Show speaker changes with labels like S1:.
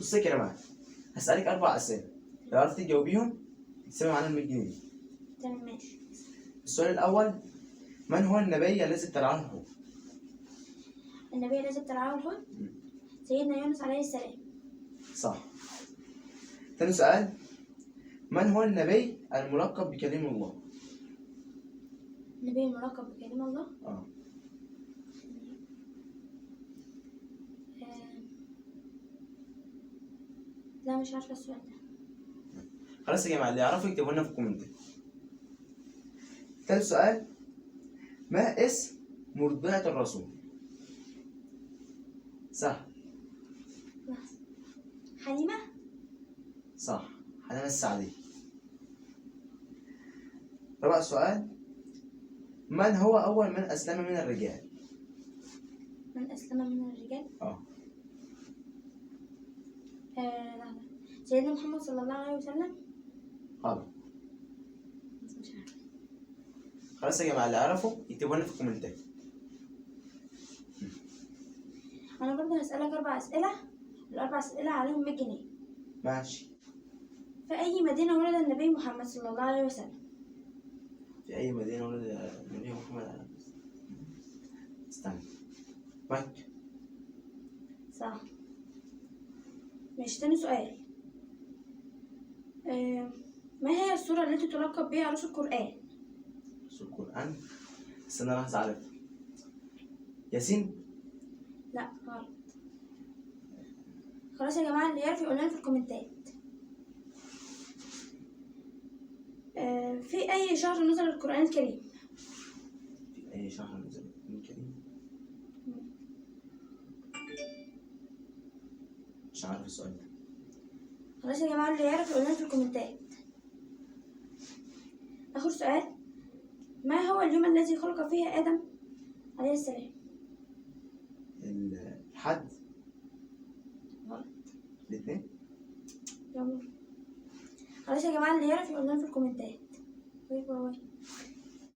S1: بصي كده معايا، هسألك 4 أسئلة، لو عرفتي تجاوبيهم تكسبي معانا 100 جنيه.
S2: تمام ماشي.
S1: السؤال الأول، من هو النبي الذي ابتلعه الحوت؟
S2: النبي الذي ابتلعه الحوت سيدنا يونس عليه السلام.
S1: صح. تاني سؤال، من هو النبي الملقب بكلم الله؟
S2: النبي الملقب بكلم الله؟
S1: اه
S2: لا مش عارفة السؤال ده.
S1: خلاص يا جماعة، اللي يعرفوا يكتبوا لنا في الكومنتات. تالت سؤال، ما اسم مرضعة الرسول؟ صح.
S2: حليمة؟
S1: صح، حليمة السعدية. رابع سؤال، من هو أول من أسلم من الرجال؟
S2: من أسلم من الرجال؟ لا. سيدنا محمد صلى الله عليه وسلم.
S1: غلط.
S2: مش عارفة.
S1: خلاص يا جماعة، اللي يعرفوا يكتبوا لنا في الكومنتات.
S2: أنا برضه هسألك 4 أسئلة، ال4 أسئلة عليهم 100 جنيه.
S1: ماشي.
S2: في أي مدينة ولد النبي محمد صلى الله عليه وسلم؟
S1: في أي مدينة ولد النبي محمد عليه الصلاة والسلام؟ استنى. مكة.
S2: صح. ماشي. تاني سؤال، ما هي السورة التي تلقب بها عروس القرآن؟
S1: عروس القرآن؟ استنى لحظة أعرف. ياسين؟
S2: لا غلط. خلاص يا جماعة، اللي يعرف يقول لنا في الكومنتات. في أي شهر نزل القرآن الكريم؟
S1: في أي شهر نزل القرآن الكريم؟ مش عارف السؤال ده.
S2: خلاص يا جماعة، اللي يعرف يقول لنا في الكومنتات. آخر سؤال، ما هو اليوم الذي خلق فيه آدم عليه السلام؟
S1: الحد.
S2: غلط.
S1: الاثنين.
S2: يلا. خلاص يا جماعة، اللي يعرف يقول لنا في الكومنتات. باي باي.